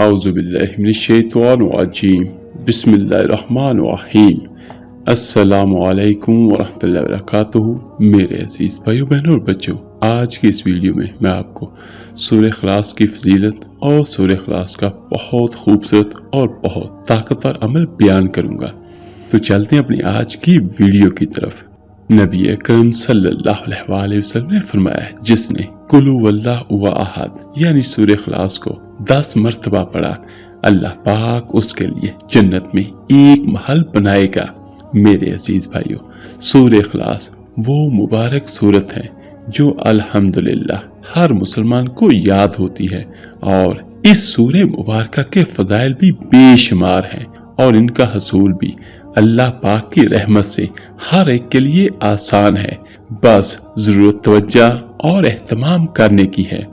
औज़ुबिल्लाहिमिनश्शैतानिर्रजीम बिस्मिल्लाहिर्रहमानिर्रहीम। अस्सलामु अलैकुम वरहमतुल्लाहि वबरकातुहू। मेरे अजीज भाइयों बहनों और बच्चों, आज की इस वीडियो में मैं आपको सूरह इखलास की फजीलत और सूरह इखलास का बहुत खूबसूरत और बहुत ताकतवर अमल बयान करूंगा। तो चलते हैं अपनी आज की वीडियो की तरफ। नबी अकरम सल्लल्लाहु अलैहि वसल्लम ने फरमाया, जिसने कुलु वल्लाहु अहद यानी सूरह इखलास को 10 मर्तबा पढ़ा, अल्लाह पाक उसके लिए जन्नत में एक महल बनाएगा। मेरे अजीज भाइयों, सूरह इखलास वो मुबारक सूरत है जो अल्हम्दुलिल्लाह हर मुसलमान को याद होती है, और इस सूरह मुबारक के फजाइल भी बेशुमार हैं और इनका हसूल भी अल्लाह पाक की रहमत से हर एक के लिए आसान है। बस जरूरत तवज्जो और एहतमाम करने की है।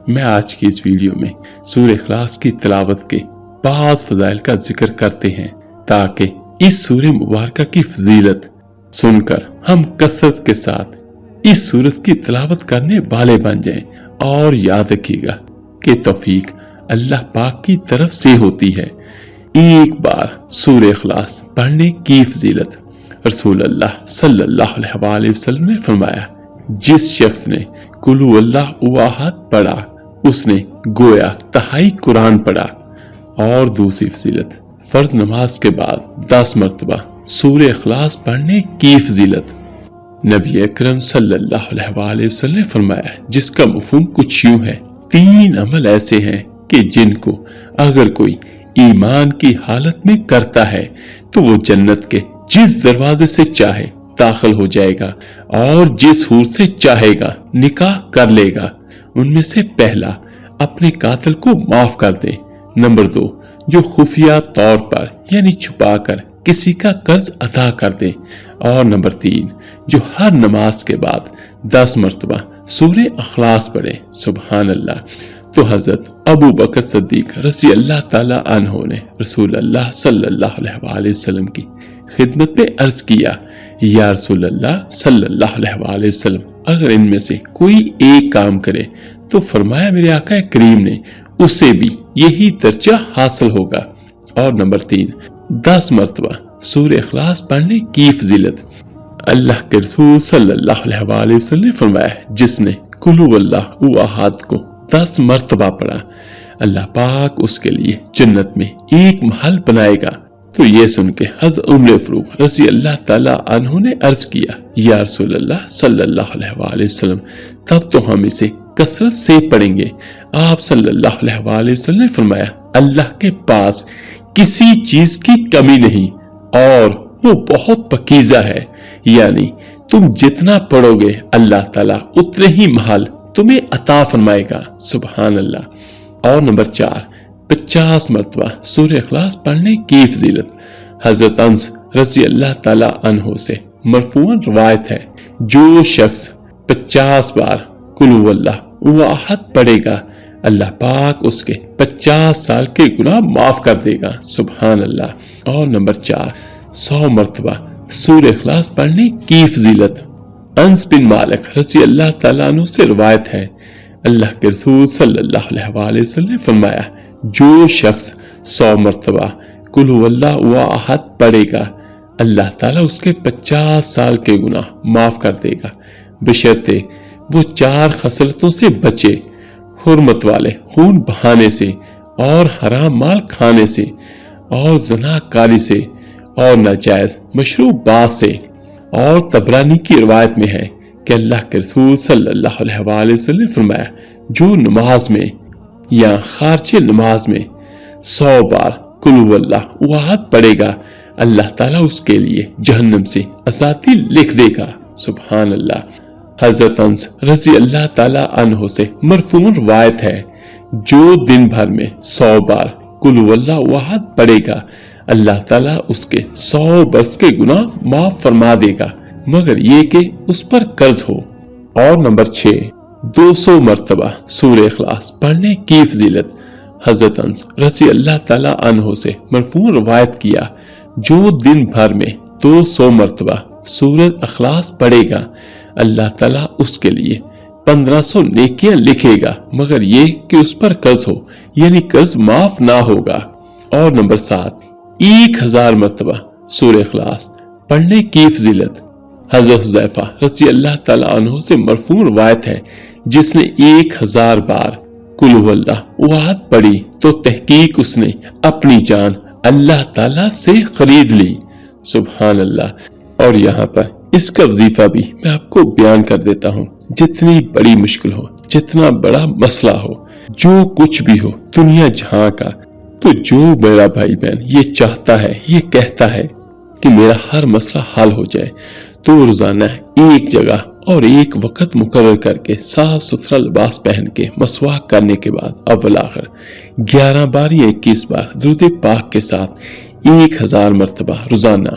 मैं आज की इस वीडियो में सूरह इखलास की तिलावत के बाज़ फजाइल का जिक्र करते हैं, ताकि इस सूरह मुबारक की फजीलत सुनकर हम कसरत के साथ इस सूरत की तिलावत करने वाले बन जाएं। और याद रखिएगा कि तौफीक अल्लाह पाक की तरफ से होती है। एक बार सूरह इखलास पढ़ने की फजीलत रसूल अल्लाह सल्लल्लाहु अलैहि वसल्लम ने फरमाया, जिस शख्स ने कुल हुवल्लाहु अहद पढ़ा उसने गोया तहाई कुरान पढ़ा। और दूसरी फजीलत, फर्ज नमाज के बाद 10 मर्तबा सूरह इखलास पढ़ने की फजीलत। नबी अकरम सल्लल्लाहु अलैहि वसल्लम ने फरमाया, जिसका मफहूम कुछ यूं है, 3 अमल ऐसे हैं कि जिनको अगर कोई ईमान की हालत में करता है तो वो जन्नत के जिस दरवाजे से चाहे दाखिल हो जाएगा और जिस हूर से चाहेगा निकाह कर लेगा। उनमें से पहला, अपने कातिल को माफ कर दे। नंबर 2, जो खुफिया तौर पर यानी छुपाकर किसी का कर्ज अदा कर दे। और नंबर 3, जो हर नमाज के बाद 10 मर्तबा सूरह इखलास पढ़े। सुभान अल्लाह। तो हजरत अबू बकर सिद्दीक रज़ी अल्लाह ताला अन्हो ने रसूल अल्लाह सल्लल्लाहु अलैहि वसल्लम की खिदमत में अर्ज किया, या रसूल अल्लाह सल्लल्लाहु अलैहि वसल्लम, अगर इनमें से कोई एक काम करे तो फरमाया मेरे आका करीम ने उसे भी यही दर्जा हासिल होगा। और नंबर 3, 10 मर्तबा सूरह इखलास पढ़ने की फजीलत। अल्लाह के रसूल सल्लल्लाहु अलैहि वसल्लम ने फरमाया, जिसने कुल हुवल्लाहु अहद को 10 मर्तबा पढ़ा, अल्लाह पाक उसके लिए जन्नत में एक महल बनाएगा। तो ये सुन के हज़रत उमर फारूक रज़ी अल्लाह ताला अन्हु ने अर्ज किया, या रसूल अल्लाह सल्लल्लाहु अलैहि वसल्लम, तब तो हम इसे कसरत से पढ़ेंगे। आप सल्लल्लाहु अलैहि वसल्लम ने फरमाया, अल्लाह के पास किसी चीज की कमी नहीं और वो बहुत पकीज़ा है, यानी तुम जितना पढ़ोगे अल्लाह ताला उतने ही महल तुम्हें अता फरमाएगा। सुभान अल्लाह। और नंबर 4, 50 मर्तबा सूरह इखलास पढ़ने की फजीलत। हजरत अनस रज़ी अल्लाह ताला अन्हो से मरफूअन रवायत है, जो शख्स 50 बार कुल हुवल्लाहु अहद पढ़ेगा, अल्लाह पाक उसके 50 साल के गुनाह माफ कर देगा। सुभान अल्लाह। और नंबर 4, 100 मर्तबा सूरह इखलास पढ़ने की फजीलत। अनस बिन मालिक रज़ी अल्लाह ताला अन्हु से रवायत है, अल्लाह के रसूल सल्लल्लाहु अलैहि वसल्लम ने फरमाया, जो शख्स 100 मर्तबा कुल हुवल्लाहु अहद पढ़ेगा, अल्लाह ताला उसके 50 साल के गुनाह माफ कर देगा, बशर्ते वो 4 खसलतों से बचे, हुर्मत वाले खून बहाने से और हराम माल खाने से और ज़नाकारी से और नाजायज मशरूबात से। और तबरानी की रिवायत में है कि अल्लाह के रसूल सल्लल्लाहु अलैहि वसल्लम ने फरमाया, जो नमाज में या खारजे नमाज में 100 बार कुल हुवल्लाहु अहद पढ़ेगा, अल्लाह ताला उसके लिए जहन्नम से आज़ादी लिख देगा। सुभान अल्लाह। हजरत अनस रज़ी अल्लाह ताला अन्हो से मरफूअन रवायत है, जो दिन भर में 100 बार कुल हुवल्लाहु अहद पढ़ेगा, अल्लाह ताला उसके 100 बरस के गुनाह माफ फरमा देगा, मगर ये कि उस पर कर्ज हो। और नंबर 6, 200 मर्तबा सूरह इखलास पढ़ने की फजीलत। हजरत अनस रज़ी अल्लाह ताला अन्हो से मरफूअन रवायत किया, जो दिन भर में 200 मर्तबा सूरह इखलास पढ़ेगा, अल्लाह ताला उसके लिए 1500 नेकियां लिखेगा, मगर ये कि उस पर कर्ज हो, यानी कर्ज माफ ना होगा। और नंबर 7, 1000 मरतबा सूरह इखलास पढ़ने की फजीलत। हजरत हुज़ैफा रज़ी अल्लाह ताला अन्हु से मरफू रवायत है, जिसने 1000 बार कुल हुवल्लाह अहद पढ़ी तो तहकीक उसने अपनी जान अल्लाह ताला से खरीद ली। सुभान अल्लाह। और यहाँ पर इसका वजीफा भी मैं आपको बयान कर देता हूँ। जितनी बड़ी मुश्किल हो, जितना बड़ा मसला हो, जो कुछ भी हो दुनिया जहां का, तो जो मेरा भाई बहन ये चाहता है, ये कहता है कि मेरा हर मसला हल हो जाए, तो रोजाना एक जगह और एक वक्त मुकर्रर करके साफ सुथरा लिबास पहन के मसवाक करने के बाद अव्वल आखिर 11 बार या 21 बार दुरूद पाक के साथ 1000 मरतबा रोजाना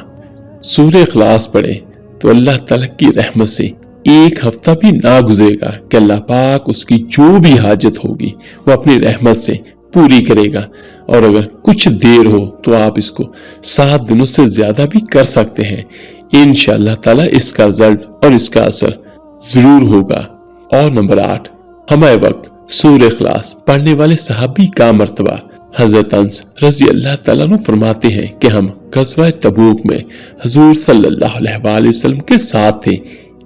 सूरह इखलास पढ़े, तो अल्लाह ताला की रहमत से एक हफ्ता भी ना गुजरेगा कि अल्लाह पाक उसकी जो भी हाजत होगी वो अपनी रहमत से पूरी करेगा। और अगर कुछ देर हो तो आप इसको 7 दिनों से ज्यादा भी कर सकते हैं। इंशाअल्लाह ताला इसका रिजल्ट और इसका असर जरूर होगा। और नंबर 8, हमारे वक्त सूरह इखलास पढ़ने वाले सहाबी का मर्तबा। हजरत अनस रज़ी अल्लाह ताला अन्हु फरमाते हैं कि हम ग़ज़वा तबूक में हुज़ूर सल्लल्लाहु अलैहि वसल्लम के साथ थे।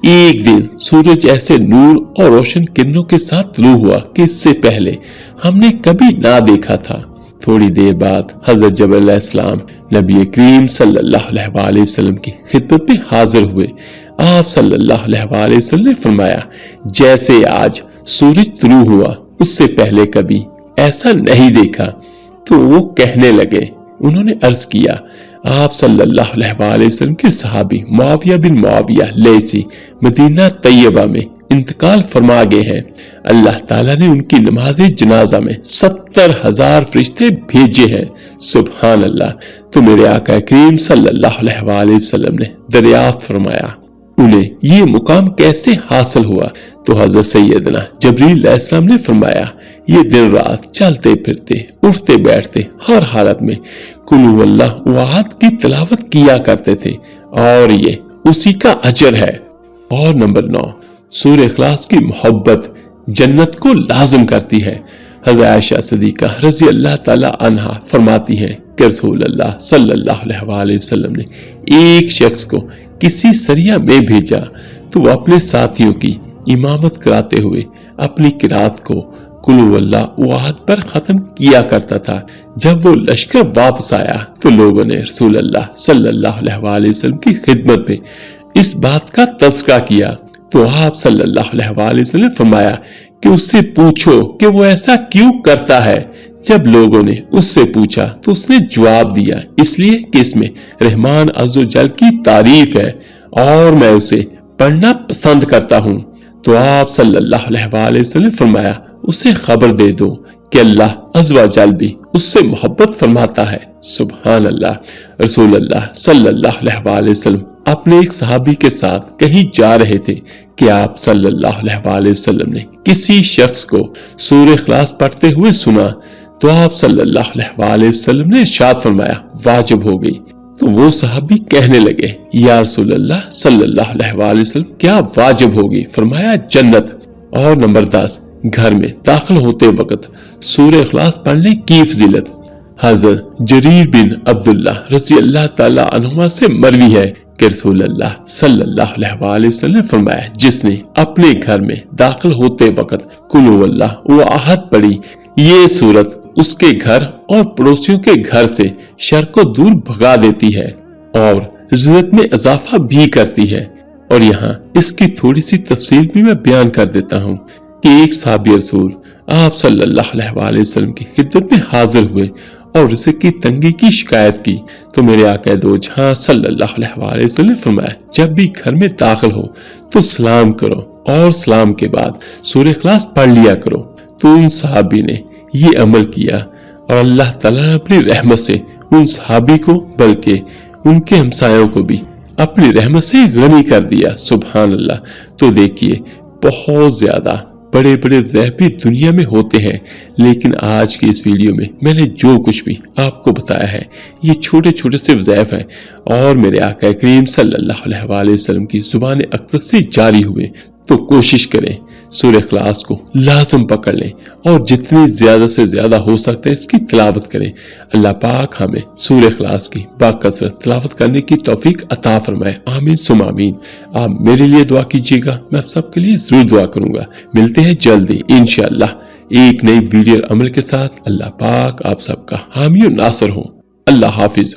एक दिन सूरज ऐसे नूर और रोशन किरणों के साथ तुलू हुआ कि इससे पहले हमने कभी ना देखा था। थोड़ी देर बाद हजरत जबरील अलैहिस्सलाम नबी करीम सल्लल्लाहु अलैहि वसल्लम की खिदमत में हाजिर हुए। आप सल्लल्लाहु अलैहि वसल्लम ने फरमाया, जैसे आज सूरज तुलू हुआ उससे पहले कभी ऐसा नहीं देखा। तो वो कहने लगे, उन्होंने अर्ज किया, आप सल्लल्लाहु अलैहि वसल्लम के सहाबी मुआविया बिन मुआविया लैसी मदीना तैयबा में इंतकाल फरमा गए हैं। अल्लाह ताला ने उनकी नमाज जनाजा में 70,000 फरिश्ते भेजे हैं। सुभान अल्लाह। तो मेरे आका करीम सल्लल्लाहु अलैहि वसल्लम ने दरियाफ्त फरमाया, उन्हें ये मुकाम कैसे हासिल हुआ? तो हजरत सैयदना जबरील अलैहिस्सलाम ने फरमाया, ये दिन रात चलते फिरते उठते बैठते हर हालत में कुल हुवल्लाहु अहद की तिलावत किया करते थे, और ये उसी का अजर है। और नंबर 9, सूरह इखलास की मोहब्बत जन्नत को लाजिम करती है। हज़रत आयशा सिद्दीक़ा रज़ी अल्लाह ताला अन्हा फरमाती हैं कि रसूल अल्लाह सल्लल्लाहु अलैहि वसल्लम ने एक शख्स को किसी सरिया में भेजा, तो वह अपने साथियों की इमामत कराते हुए अपनी किरात को कुल हुवल्लाहु अहद पर खत्म किया करता था। जब वो लश्कर वापस आया तो लोगों ने रसूल अल्लाह सल्लल्लाहु अलैहि वसल्लम की खिदमत में इस बात का तज़किरा किया। तो आप सल्लल्लाहु अलैहि वसल्लम ने फरमाया कि उससे पूछो कि वो ऐसा क्यों करता है। जब लोगों ने उससे पूछा तो उसने जवाब दिया, इसलिए कि इसमें रहमान अज़्ज़ जल की तारीफ है और मैं उसे पढ़ना पसंद करता हूँ। तो आप सल्लल्लाहु अलैहि वसल्लम ने फरमाया, उसे खबर दे दो कि अल्लाह अज़्ज़ जल भी उससे मोहब्बत फरमाता है। सुभान अल्लाह। रसूल अल्लाह सल्लल्लाहु अलैहि वसल्लम अपने एक सहाबी के साथ कहीं जा रहे थे कि आप सल्लल्लाहु अलैहि वसल्लम ने किसी शख्स को सूरह इखलास पढ़ते हुए सुना। तो आप सल्लल्लाहु अलैहि वसल्लम ने इरशाद फरमाया, वाजिब हो गई। तो वो सहाबी कहने लगे, या रसूल अल्लाह सल्लल्लाहु अलैहि वसल्लम क्या वाजिब होगी? फरमाया, जन्नत। और नंबर 10, घर में दाखिल होते वक्त सूरह इखलास पढ़ने की फजीलत। हज़रत जरीर बिन अब्दुल्लाह रज़ी अल्लाह ताला अन्हुमा से मरवी है कि रसूल अल्लाह सल्लल्लाहु अलैहि वसल्लम ने फरमाया, जिसने अपने घर में दाखिल होते वक्त कुल हुवल्लाहु अहद पढ़ी, ये सूरत उसके घर और पड़ोसियों के घर से शर को दूर भगा देती है और रिज़्क में इजाफा भी करती है। और यहाँ इसकी थोड़ी सी तफसील भी मैं बयान कर देता हूँ कि एक सहाबी रसूल आप सल्लल्लाहु अलैहि वसल्लम की खिदमत में हाजिर हुए और रिज़्क की तंगी की शिकायत की। तो मेरे आका दो जहां सल्लल्लाहु अलैहि वसल्लम ने फरमाया, जब भी घर में दाखिल हो तो सलाम करो और सलाम के बाद सूरह इखलास पढ़ लिया करो। तो उन सहाबी ने ये अमल किया और अल्लाह ताला ने अपनी रहमत से उन सहाबी को बल्कि उनके हमसायों को भी अपनी रहमत से गनी कर दिया। सुभान अल्लाह। तो देखिए, बहुत ज्यादा बड़े बड़े वज़ैफ भी दुनिया में होते हैं, लेकिन आज की इस वीडियो में मैंने जो कुछ भी आपको बताया है ये छोटे छोटे से वज़ैफ हैं और मेरे आका करीम सल्लल्लाहु अलैहि वसल्लम की ज़ुबान अक़दस से जारी हुए। तो कोशिश करें سورہ اخلاص کو لازم پکڑ لیں اور جتنی زیادہ سے زیادہ ہو سکتا ہے اس کی تلاوت کریں۔ اللہ پاک ہمیں سورہ اخلاص کی باکثرت تلاوت کرنے کی توفیق عطا فرمائے، آمین ثم آمین۔ آپ میرے لیے دعا کیجیے گا، میں آپ سب کے لیے ضرور دعا کروں گا۔ ملتے ہیں جلدی انشاءاللہ ایک نئی ویڈیو عمل کے ساتھ۔ اللہ پاک آپ سب کا حامی و ناصر ہو۔ اللہ حافظ۔